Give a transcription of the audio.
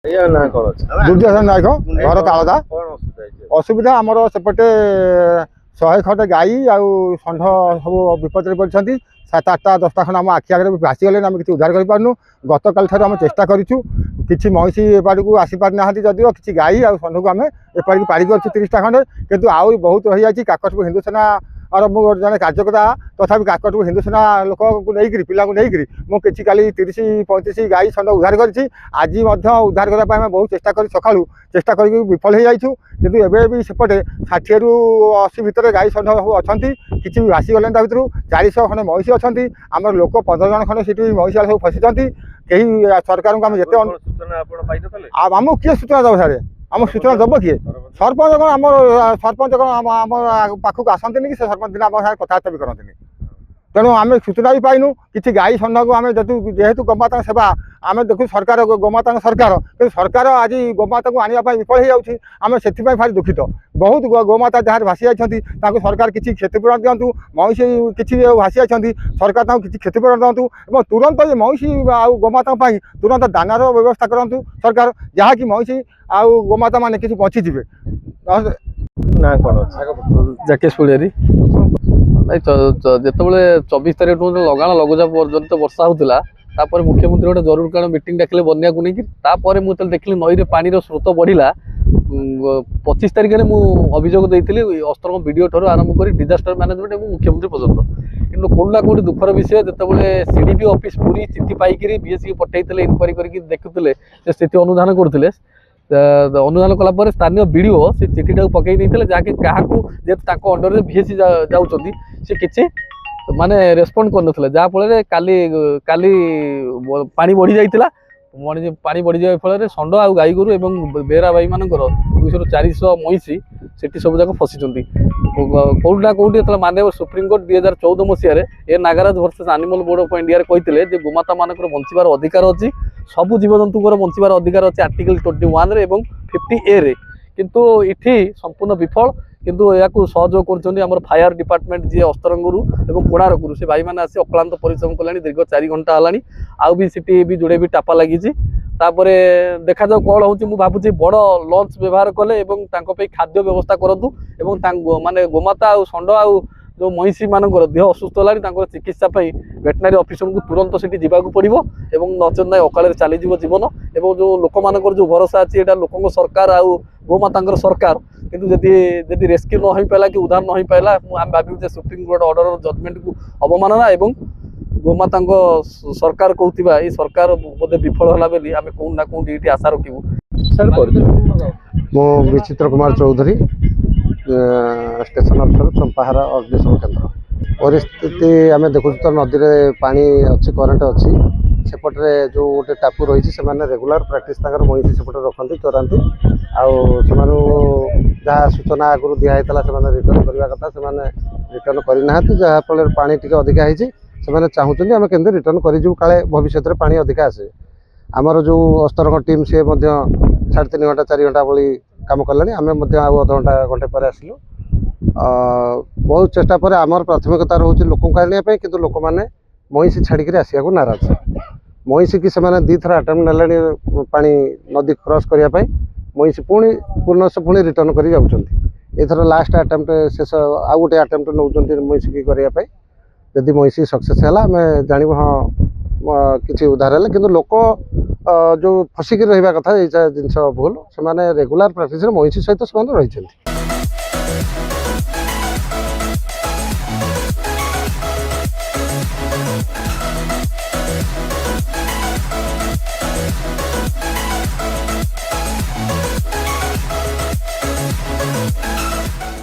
दुर्योधन नायक घर तालदा असुविधा आमर सेपटे 100 खंडे गाई आंध सब विपद पड़ते 7-8टा 10टा खंड आम आखि आगे भासीगले आम किसी उद्धार करूँ गत काल आम चेष्टा करूँ किसी महिषी एपाड़ी को आसीपार ना जदिव किसी गाई आ षंढ को आम एपाड़ी पाड़ी कर 30टा खंडे कितु आउ बहुत रही जाती काकटपुर हिंदू सेना और मुझे जन कार्यकर्ता तथा काकटपुर हिंदू सेना लोक नहीं पिला मुझे कि 30-35 गाई षंढ उद्धार कर आज उद्धार करने बहुत चेष्टा कर सका चेष्टा कर विफल हो जाइछू किंतु एबे भी सेपटे 60 ରୁ 80 भितर गाई षंढ अच्छा किसी भी भासीगले भर 400 खंडे महिषी अच्छा आम लोक 15 जन खंडे सीट महिषी सब फसी कहीं सरकार को आम जिते आमको किए सूचना दब सारे आम सूचना दब किए सरपंच कौन आम सरपंच कौन आम पाखक आसती कि सरपंच दिन आम कथबार्ता भी करते तेणु आम सूचना भी पाइनु कि गाई षंढ को आम जेहेतु गोमाता सेवा आम देखु सरकार गोमाता सरकार कि सरकार आज गोमाता को आने विफल हो जाम से भारी दुखित बहुत गोमाता जहाँ भासी जाती सरकार किसी क्षतिपूरण दिंतु महिषी किसी भासी जाती सरकार किसी क्षतिपूरण दिंतु और तुरंत ये महिषी आउ गोमाता तुरंत दानार व्यवस्था करूँ सरकार जहाँकि महिषी आउ गोमाता मैंने किसी बचीजे ना कौन जाकेश पुलियारी जिते 24 तारीख लगाण लघुचाप पर्यंत वर्षा होता तापर मुख्यमंत्री गोटे जरूरकालीन मीटिंग डाकिले बन्या को नहीं मुझे देखिली नई पानी स्रोत बढ़ला 25 तारीख में मुझे अभियोग देती अस्तर वीडियो ठार आरंभ कर डिजास्टर मैनेजमेंट और मुख्यमंत्री पर्यटन कि कौट ना कौट दुखर विषय जिते सीडीपी ऑफिस पूरी स्थिति पाई बीएससी पठे इनक्वारी कर देखुले स्थिति अनुधान करते अनुधान कलापर स्थानीय विडीओ से चिठीटा पकई नहीं जहाँकि क्या जेहतु अंडर बीएससी जाऊँगी सी किसी माने रेस्पॉन्ड कर जहाँफल काली पानी बढ़ी जाइला पानी बढ़ी जाए फल षंढ आ गाई गोरु और बेहरा भाई मान 200-400 महिषी से सब जाक फसी कौट ना कौटी मानव सुप्रीमकोर्ट 2014 मसीह A Nagaraja versus animal board of India कहते गोमाता मान बंचार अधिकार अच्छी सबू जीवजंतु बंचार अधिकार अच्छे आर्टिकल 21 रे और 50A रे किंतु इठी संपूर्ण विफल किंतु या सहयोग कर फायर डिपार्टमेंट जी अस्तरंगरू और कोणारकरू से भाई मैंने आसी अक्लांत परिश्रम कलानी दीर्घ 4 घंटा है आउ भी सीटी भी जोड़े भी टापा लगी देखा जाऊ कौन हूँ भावुँ बड़ लंच व्यवहार कले खाद्य व्यवस्था करूँ माने गोमाता आ षंढ आ जो महिषी मान देह असुस्थ है चिकित्सा वेटनारी ऑफिसर को तुरंत से जावाक पड़ो और नचेत ना अकाल चलीज जीवन और जो लोक मान जो भरोसा अच्छी यहाँ लोक सरकार आ गोमाता सरकार किंतु जदि रेस्क्यू न हो पाला कि उद्धार न हो पाला आम भाव सुप्रीमकोर्ट ऑर्डर जजमेंट को अवमानना और गोमाता सरकार कहूबा ये सरकार बोधे विफल है बोली आम कौन ना कौन ये आशा रखू मो विचित्र कुमार चौधरी स्टेशन अफिसर चंपाहार अग्निशम केन्द्र परिस्थिति आम देखु तो नदी में पानी अच्छी करेन्ट अच्छी सेपटे जो गोटे टापू रही से रेगुलर प्राक्टिस महिषी सेपटे रखती चराती जहाँ सूचना आगु दिखाई से रिटर्न करने कथा से रिटर्न करना जहाँफल पानी टी अधिका से चाहूँ आम केमती रिटर्न करूँ काले भविष्य में पानी अधिका आसे आमर जो अस्तरंग टीम सी 3.5 घंटा 4 घंटा भाई काम कले आम अध घंटा घंटे पर आसलु बहुत चेष्टा पर आमर प्राथमिकता रोचे लोक आने कि लोक मैंने महिषी छाड़ी आसवा को नाराज महिषी की 2 थर आटेम्प्ट ने पानी नदी क्रॉस करने महिषी पुणी पूर्णश पुणी रिटर्न कर जाथर लास्ट आटेम्प्ट शेष आउ गोटे आटेम्प्ट नौ महिषी की करने जदि महिषी सक्सेस है आम जानव हाँ किसी उद्धार है कि लोक जो फसिक रहा कथा ये जिन भूल से रेगुलर प्राक्टिस महिषी सहित से रही।